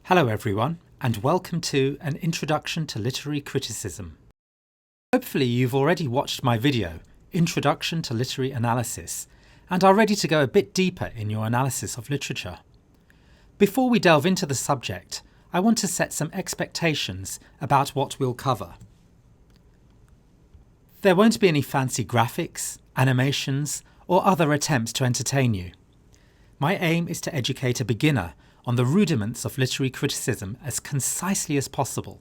Hello everyone, and welcome to an Introduction to Literary Criticism. Hopefully you've already watched my video, Introduction to Literary Analysis, and are ready to go a bit deeper in your analysis of literature. Before we delve into the subject, I want to set some expectations about what we'll cover. There won't be any fancy graphics, animations, or other attempts to entertain you. My aim is to educate a beginner on the rudiments of literary criticism as concisely as possible.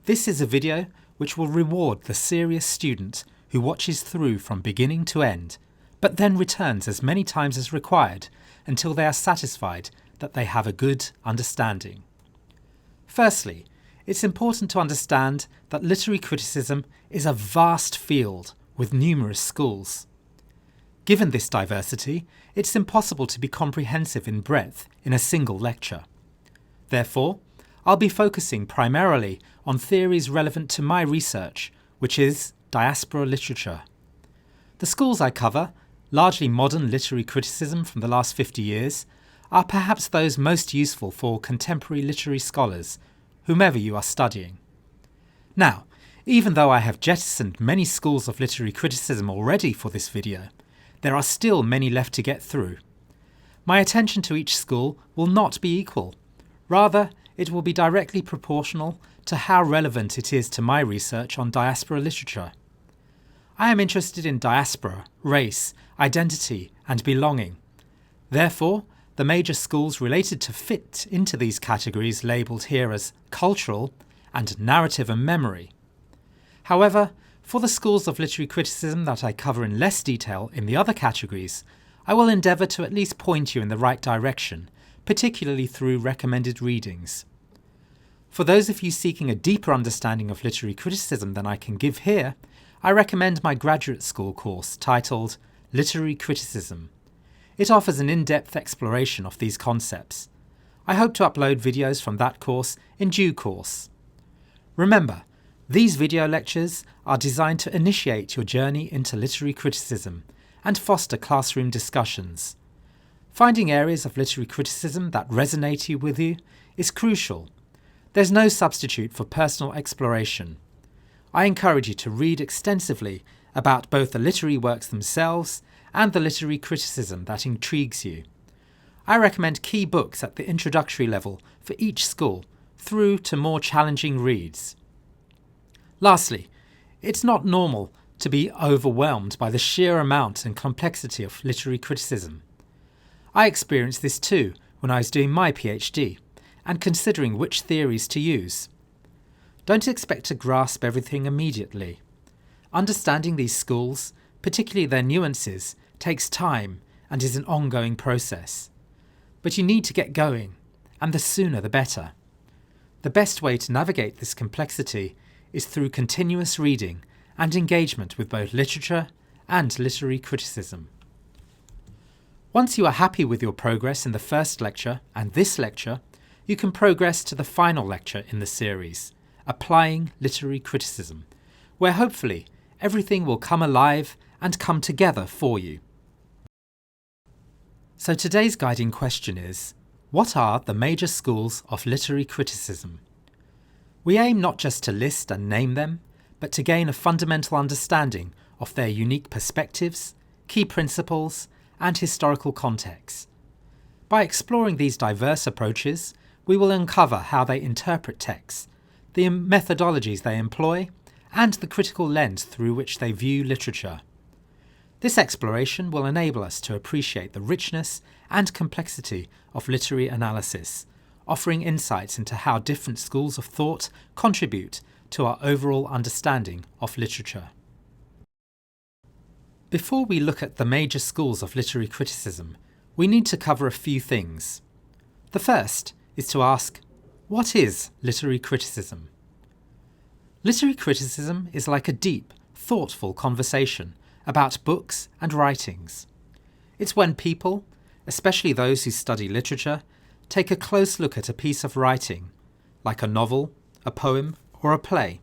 This is a video which will reward the serious student who watches through from beginning to end, but then returns as many times as required until they are satisfied that they have a good understanding. Firstly, it's important to understand that literary criticism is a vast field with numerous schools. Given this diversity, it's impossible to be comprehensive in breadth in a single lecture. Therefore, I'll be focusing primarily on theories relevant to my research, which is diaspora literature. The schools I cover, largely modern literary criticism from the last 50 years, are perhaps those most useful for contemporary literary scholars, whomever you are studying. Now, even though I have jettisoned many schools of literary criticism already for this video, there are still many left to get through. My attention to each school will not be equal. Rather, it will be directly proportional to how relevant it is to my research on diaspora literature. I am interested in diaspora, race, identity, and belonging. Therefore, the major schools related to fit into these categories labelled here as cultural and narrative and memory. However, for the schools of literary criticism that I cover in less detail in the other categories, I will endeavour to at least point you in the right direction, particularly through recommended readings. For those of you seeking a deeper understanding of literary criticism than I can give here, I recommend my graduate school course titled Literary Criticism. It offers an in-depth exploration of these concepts. I hope to upload videos from that course in due course. Remember, these video lectures are designed to initiate your journey into literary criticism and foster classroom discussions. Finding areas of literary criticism that resonate with you is crucial. There's no substitute for personal exploration. I encourage you to read extensively about both the literary works themselves and the literary criticism that intrigues you. I recommend key books at the introductory level for each school through to more challenging reads. Lastly, it's not normal to be overwhelmed by the sheer amount and complexity of literary criticism. I experienced this too when I was doing my PhD and considering which theories to use. Don't expect to grasp everything immediately. Understanding these schools, particularly their nuances, takes time and is an ongoing process. But you need to get going, and the sooner the better. The best way to navigate this complexity is through continuous reading and engagement with both literature and literary criticism. Once you are happy with your progress in the first lecture and this lecture, you can progress to the final lecture in the series, Applying Literary Criticism, where hopefully everything will come alive and come together for you. So today's guiding question is, what are the major schools of literary criticism? We aim not just to list and name them, but to gain a fundamental understanding of their unique perspectives, key principles, and historical contexts. By exploring these diverse approaches, we will uncover how they interpret texts, the methodologies they employ, and the critical lens through which they view literature. This exploration will enable us to appreciate the richness and complexity of literary analysis, offering insights into how different schools of thought contribute to our overall understanding of literature. Before we look at the major schools of literary criticism, we need to cover a few things. The first is to ask, what is literary criticism? Literary criticism is like a deep, thoughtful conversation about books and writings. It's when people, especially those who study literature, take a close look at a piece of writing, like a novel, a poem, or a play,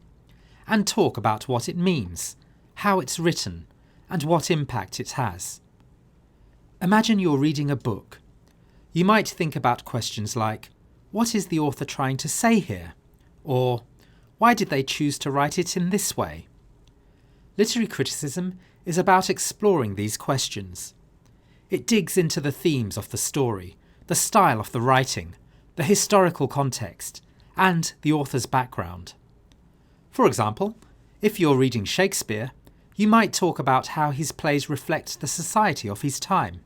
and talk about what it means, how it's written, and what impact it has. Imagine you're reading a book. You might think about questions like, what is the author trying to say here? Or why did they choose to write it in this way? Literary criticism is about exploring these questions. It digs into the themes of the story, the style of the writing, the historical context, and the author's background. For example, if you're reading Shakespeare, you might talk about how his plays reflect the society of his time,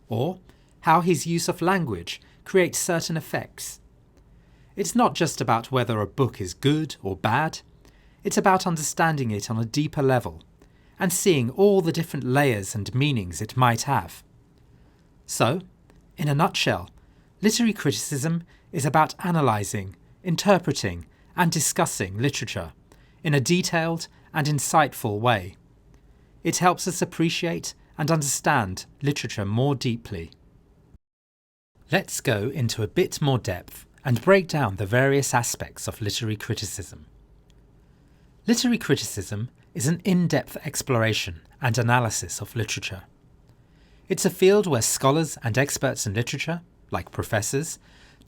or how his use of language creates certain effects. It's not just about whether a book is good or bad, it's about understanding it on a deeper level and seeing all the different layers and meanings it might have. So, in a nutshell, literary criticism is about analysing, interpreting, and discussing literature in a detailed and insightful way. It helps us appreciate and understand literature more deeply. Let's go into a bit more depth and break down the various aspects of literary criticism. Literary criticism is an in-depth exploration and analysis of literature. It's a field where scholars and experts in literature, like professors,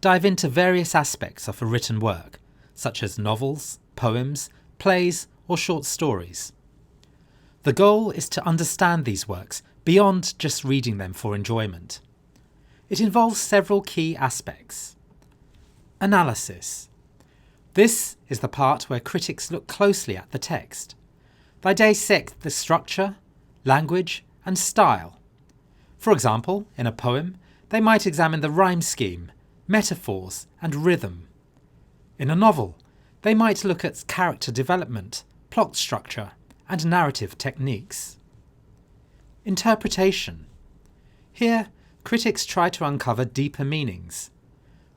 dive into various aspects of a written work, such as novels, poems, plays, or short stories. The goal is to understand these works beyond just reading them for enjoyment. It involves several key aspects. Analysis. This is the part where critics look closely at the text. They dissect the structure, language, and style. For example, in a poem, they might examine the rhyme scheme, metaphors, and rhythm. In a novel, they might look at character development, plot structure, and narrative techniques. Interpretation. Here, critics try to uncover deeper meanings.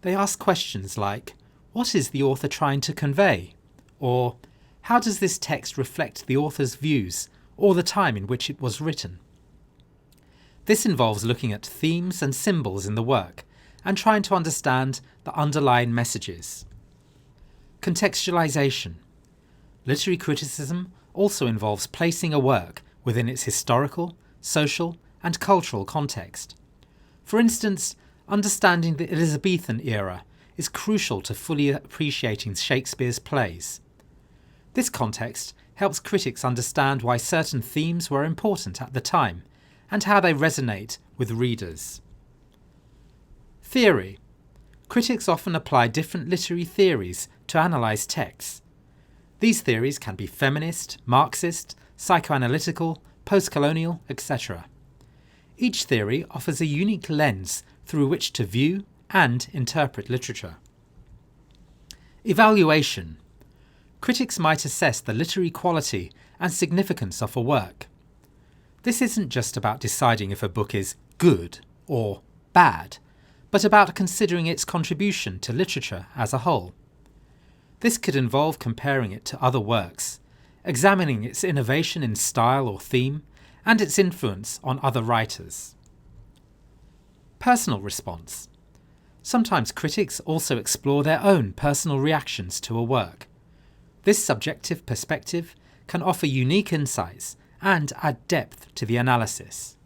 They ask questions like, what is the author trying to convey? Or, how does this text reflect the author's views or the time in which it was written? This involves looking at themes and symbols in the work and trying to understand the underlying messages. Contextualization. Literary criticism also involves placing a work within its historical, social, and cultural context. For instance, understanding the Elizabethan era is crucial to fully appreciating Shakespeare's plays. This context helps critics understand why certain themes were important at the time and how they resonate with readers. Theory. Critics often apply different literary theories to analyse texts. These theories can be feminist, Marxist, psychoanalytical, post-colonial, etc. Each theory offers a unique lens through which to view and interpret literature. Evaluation. Critics might assess the literary quality and significance of a work. This isn't just about deciding if a book is good or bad, but about considering its contribution to literature as a whole. This could involve comparing it to other works, examining its innovation in style or theme, and its influence on other writers. Personal response. Sometimes critics also explore their own personal reactions to a work. This subjective perspective can offer unique insights and add depth to the analysis.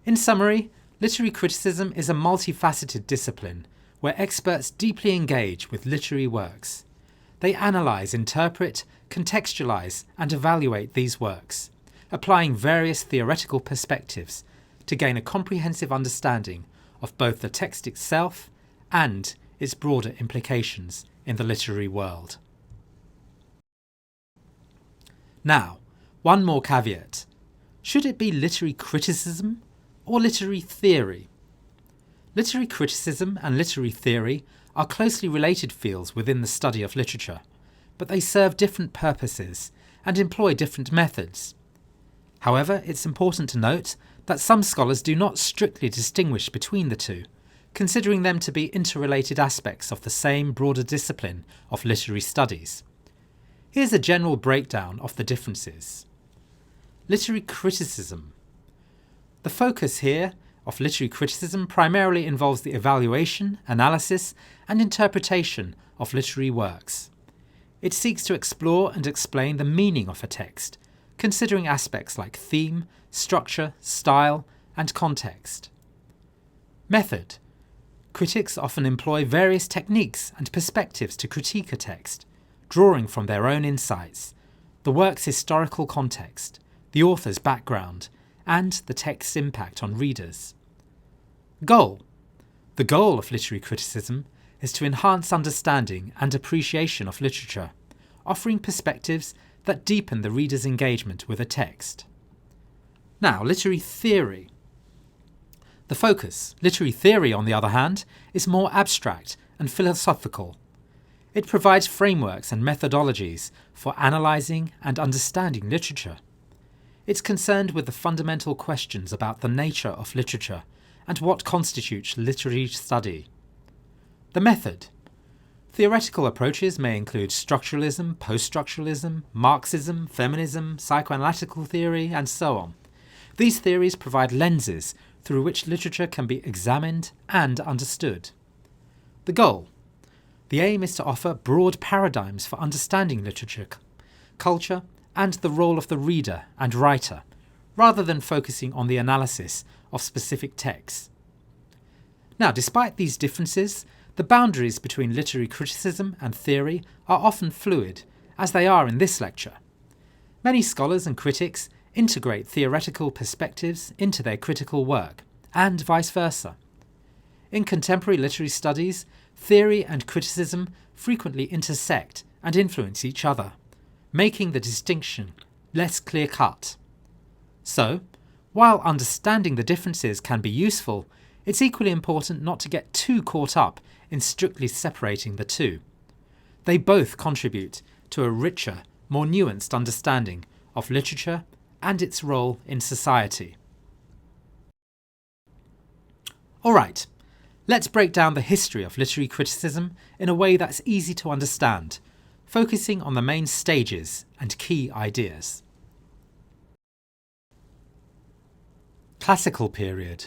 In summary, literary criticism is a multifaceted discipline where experts deeply engage with literary works. They analyse, interpret, contextualise, and evaluate these works, applying various theoretical perspectives to gain a comprehensive understanding of both the text itself and its broader implications in the literary world. Now, one more caveat. Should it be literary criticism or literary theory? Literary criticism and literary theory are closely related fields within the study of literature, but they serve different purposes and employ different methods. However, it's important to note that some scholars do not strictly distinguish between the two, considering them to be interrelated aspects of the same broader discipline of literary studies. Here's a general breakdown of the differences. Literary criticism. The focus here of literary criticism primarily involves the evaluation, analysis, and interpretation of literary works. It seeks to explore and explain the meaning of a text, considering aspects like theme, structure, style, and context. Method. Critics often employ various techniques and perspectives to critique a text, drawing from their own insights, the work's historical context, the author's background, and the text's impact on readers. Goal. The goal of literary criticism is to enhance understanding and appreciation of literature, offering perspectives that deepen the reader's engagement with a text. Now, literary theory. The focus, literary theory, on the other hand, is more abstract and philosophical. It provides frameworks and methodologies for analysing and understanding literature. It's concerned with the fundamental questions about the nature of literature and what constitutes literary study. The method. Theoretical approaches may include structuralism, post-structuralism, Marxism, feminism, psychoanalytical theory, and so on. These theories provide lenses through which literature can be examined and understood. The goal. The aim is to offer broad paradigms for understanding literature, culture, and the role of the reader and writer, rather than focusing on the analysis of specific texts. Now, despite these differences, the boundaries between literary criticism and theory are often fluid, as they are in this lecture. Many scholars and critics integrate theoretical perspectives into their critical work, and vice versa. In contemporary literary studies, theory and criticism frequently intersect and influence each other, making the distinction less clear-cut. So, while understanding the differences can be useful, it's equally important not to get too caught up in strictly separating the two. They both contribute to a richer, more nuanced understanding of literature and its role in society. All right, let's break down the history of literary criticism in a way that's easy to understand, focusing on the main stages and key ideas. Classical period.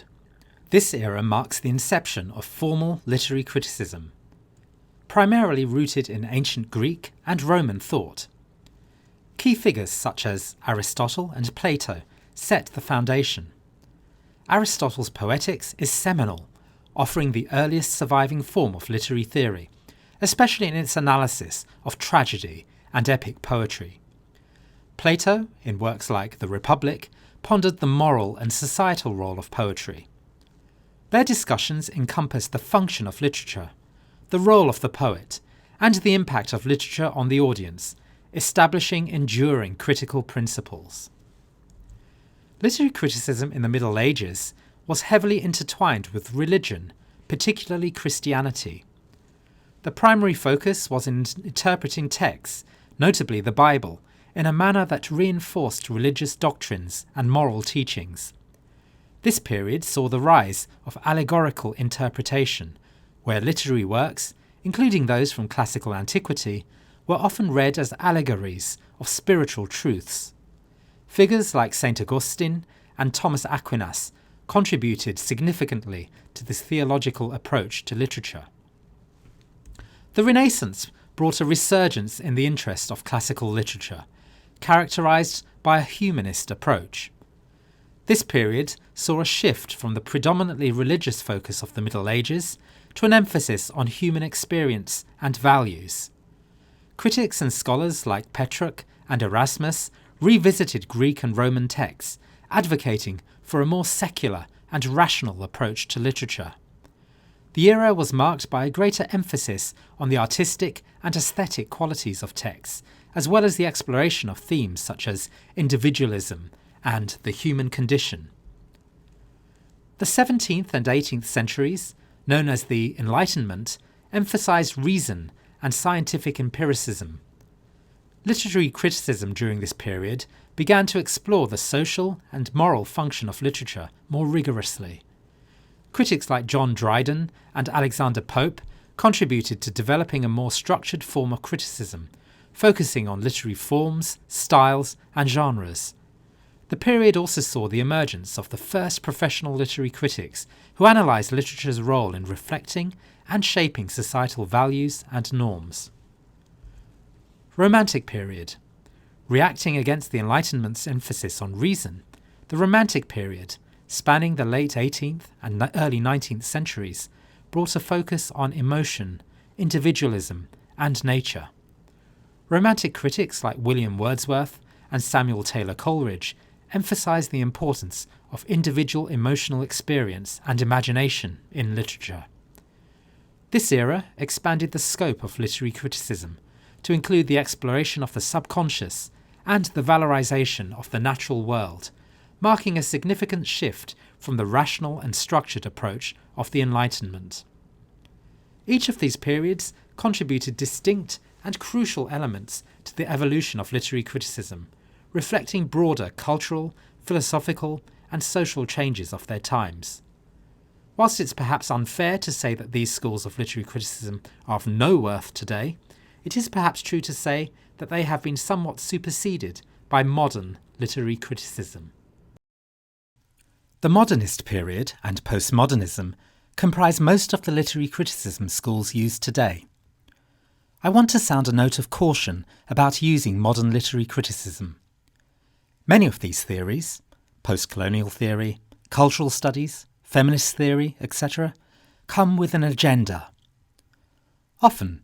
This era marks the inception of formal literary criticism, primarily rooted in ancient Greek and Roman thought. Key figures such as Aristotle and Plato set the foundation. Aristotle's Poetics is seminal, offering the earliest surviving form of literary theory, especially in its analysis of tragedy and epic poetry. Plato, in works like The Republic, pondered the moral and societal role of poetry. Their discussions encompass the function of literature, the role of the poet, and the impact of literature on the audience, establishing enduring critical principles. Literary criticism in the Middle Ages was heavily intertwined with religion, particularly Christianity. The primary focus was in interpreting texts, notably the Bible, in a manner that reinforced religious doctrines and moral teachings. This period saw the rise of allegorical interpretation, where literary works, including those from classical antiquity, were often read as allegories of spiritual truths. Figures like St. Augustine and Thomas Aquinas contributed significantly to this theological approach to literature. The Renaissance brought a resurgence in the interest of classical literature, characterized by a humanist approach. This period saw a shift from the predominantly religious focus of the Middle Ages to an emphasis on human experience and values. Critics and scholars like Petrarch and Erasmus revisited Greek and Roman texts, advocating for a more secular and rational approach to literature. The era was marked by a greater emphasis on the artistic and aesthetic qualities of texts, as well as the exploration of themes such as individualism and the human condition. The 17th and 18th centuries, known as the Enlightenment, emphasized reason and scientific empiricism. Literary criticism during this period began to explore the social and moral function of literature more rigorously. Critics like John Dryden and Alexander Pope contributed to developing a more structured form of criticism, focusing on literary forms, styles, and genres. The period also saw the emergence of the first professional literary critics who analysed literature's role in reflecting and shaping societal values and norms. Romantic period. Reacting against the Enlightenment's emphasis on reason, the Romantic period, spanning the late 18th and early 19th centuries, brought a focus on emotion, individualism, and nature. Romantic critics like William Wordsworth and Samuel Taylor Coleridge emphasised the importance of individual emotional experience and imagination in literature. This era expanded the scope of literary criticism to include the exploration of the subconscious and the valorisation of the natural world, marking a significant shift from the rational and structured approach of the Enlightenment. Each of these periods contributed distinct and crucial elements to the evolution of literary criticism, reflecting broader cultural, philosophical, and social changes of their times. Whilst it's perhaps unfair to say that these schools of literary criticism are of no worth today, it is perhaps true to say that they have been somewhat superseded by modern literary criticism. The modernist period and postmodernism comprise most of the literary criticism schools used today. I want to sound a note of caution about using modern literary criticism. Many of these theories, post-colonial theory, cultural studies, feminist theory, etc., come with an agenda. Often,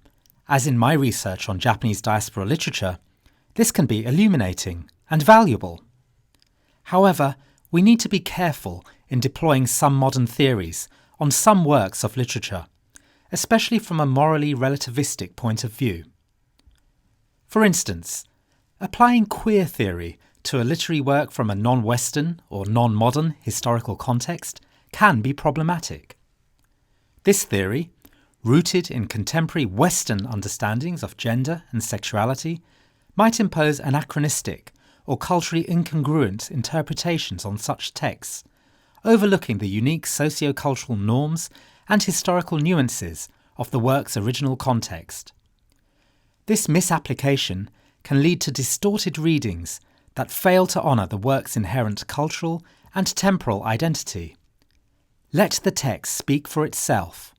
as in my research on Japanese diaspora literature, this can be illuminating and valuable. However, we need to be careful in deploying some modern theories on some works of literature, especially from a morally relativistic point of view. For instance, applying queer theory to a literary work from a non-Western or non-modern historical context can be problematic. This theory, rooted in contemporary Western understandings of gender and sexuality, might impose anachronistic or culturally incongruent interpretations on such texts, overlooking the unique socio-cultural norms and historical nuances of the work's original context. This misapplication can lead to distorted readings that fail to honour the work's inherent cultural and temporal identity. Let the text speak for itself.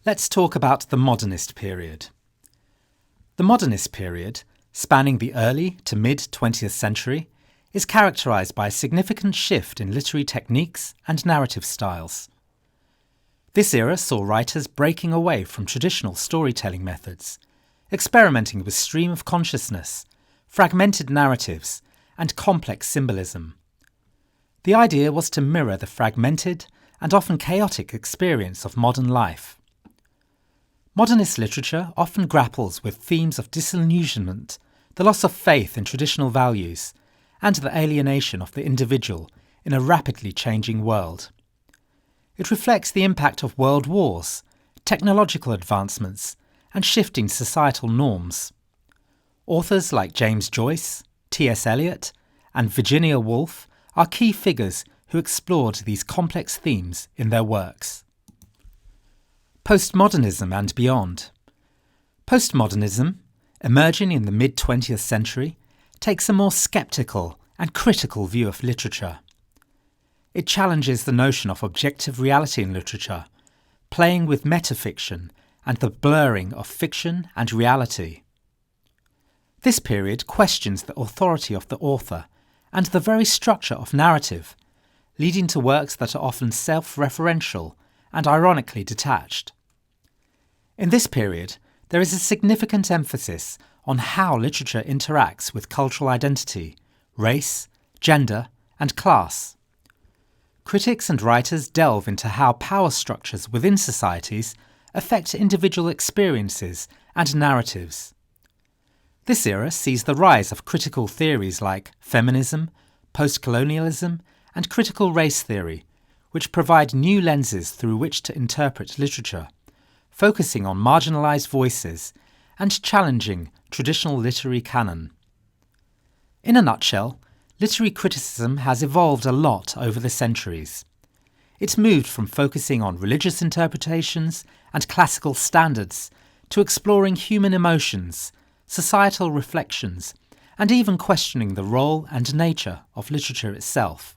Let's talk about the modernist period. The modernist period, spanning the early to mid-20th century, is characterised by a significant shift in literary techniques and narrative styles. This era saw writers breaking away from traditional storytelling methods, experimenting with stream of consciousness, fragmented narratives, and complex symbolism. The idea was to mirror the fragmented and often chaotic experience of modern life. Modernist literature often grapples with themes of disillusionment, the loss of faith in traditional values, and the alienation of the individual in a rapidly changing world. It reflects the impact of world wars, technological advancements, and shifting societal norms. Authors like James Joyce, T.S. Eliot, and Virginia Woolf are key figures who explored these complex themes in their works. Postmodernism and beyond. Postmodernism, emerging in the mid-20th century, takes a more sceptical and critical view of literature. It challenges the notion of objective reality in literature, playing with metafiction and the blurring of fiction and reality. This period questions the authority of the author and the very structure of narrative, leading to works that are often self-referential and ironically detached. In this period, there is a significant emphasis on how literature interacts with cultural identity, race, gender, and class. Critics and writers delve into how power structures within societies affect individual experiences and narratives. This era sees the rise of critical theories like feminism, post-colonialism, and critical race theory, which provide new lenses through which to interpret literature, focusing on marginalised voices and challenging traditional literary canon. In a nutshell, literary criticism has evolved a lot over the centuries. It moved from focusing on religious interpretations and classical standards to exploring human emotions, societal reflections, and even questioning the role and nature of literature itself.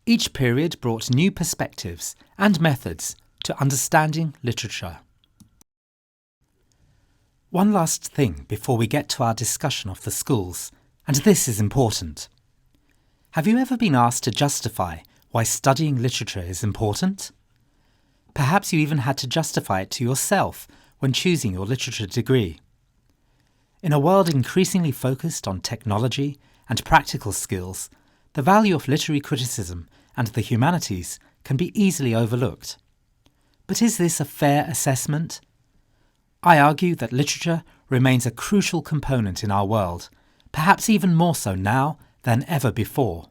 Each period brought new perspectives and methods to understanding literature. One last thing before we get to our discussion of the schools, and this is important. Have you ever been asked to justify why studying literature is important? Perhaps you even had to justify it to yourself when choosing your literature degree. In a world increasingly focused on technology and practical skills, the value of literary criticism and the humanities can be easily overlooked. But is this a fair assessment? I argue that literature remains a crucial component in our world, perhaps even more so now than ever before.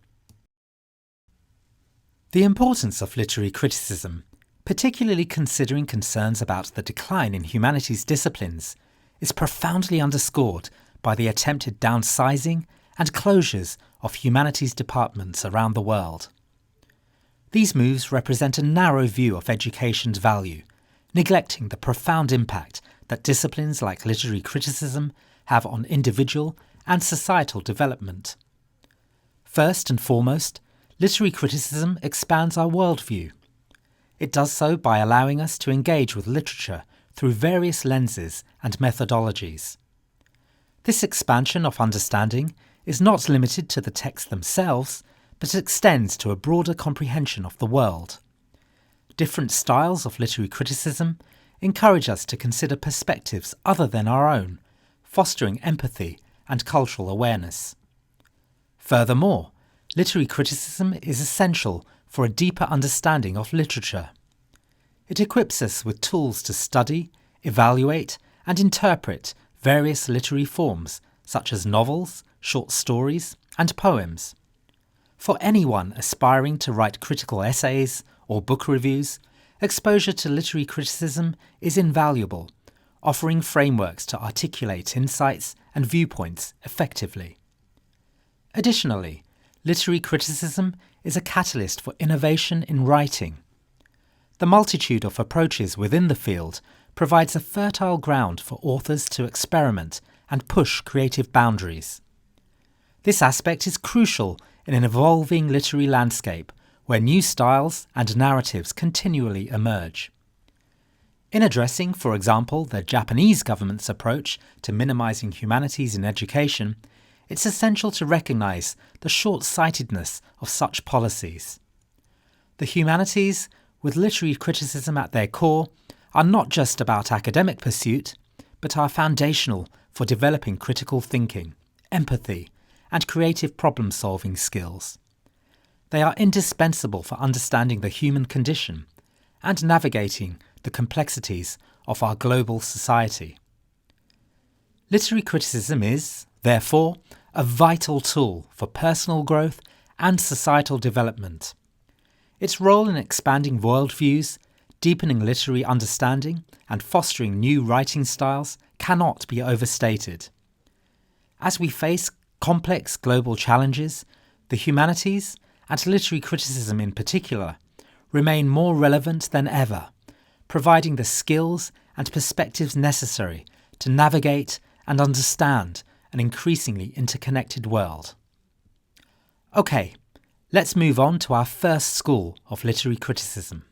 The importance of literary criticism, particularly considering concerns about the decline in humanities disciplines, is profoundly underscored by the attempted downsizing and closures of humanities departments around the world. These moves represent a narrow view of education's value, neglecting the profound impact that disciplines like literary criticism have on individual and societal development. First and foremost, literary criticism expands our worldview. It does so by allowing us to engage with literature through various lenses and methodologies. This expansion of understanding is not limited to the texts themselves, but extends to a broader comprehension of the world. Different styles of literary criticism encourage us to consider perspectives other than our own, fostering empathy and cultural awareness. Furthermore, literary criticism is essential for a deeper understanding of literature. It equips us with tools to study, evaluate, and interpret various literary forms such as novels, short stories, and poems. For anyone aspiring to write critical essays or book reviews, exposure to literary criticism is invaluable, offering frameworks to articulate insights and viewpoints effectively. Additionally, literary criticism is a catalyst for innovation in writing. The multitude of approaches within the field provides a fertile ground for authors to experiment and push creative boundaries. This aspect is crucial in an evolving literary landscape where new styles and narratives continually emerge. In addressing, for example, the Japanese government's approach to minimizing humanities in education, it's essential to recognize the short-sightedness of such policies. The humanities, with literary criticism at their core, are not just about academic pursuit, but are foundational for developing critical thinking, empathy, and creative problem-solving skills. They are indispensable for understanding the human condition and navigating the complexities of our global society. Literary criticism is, therefore, a vital tool for personal growth and societal development. Its role in expanding worldviews, deepening literary understanding, and fostering new writing styles cannot be overstated. As we face complex global challenges, the humanities, and literary criticism in particular, remain more relevant than ever, providing the skills and perspectives necessary to navigate and understand an increasingly interconnected world. Okay, let's move on to our first school of literary criticism.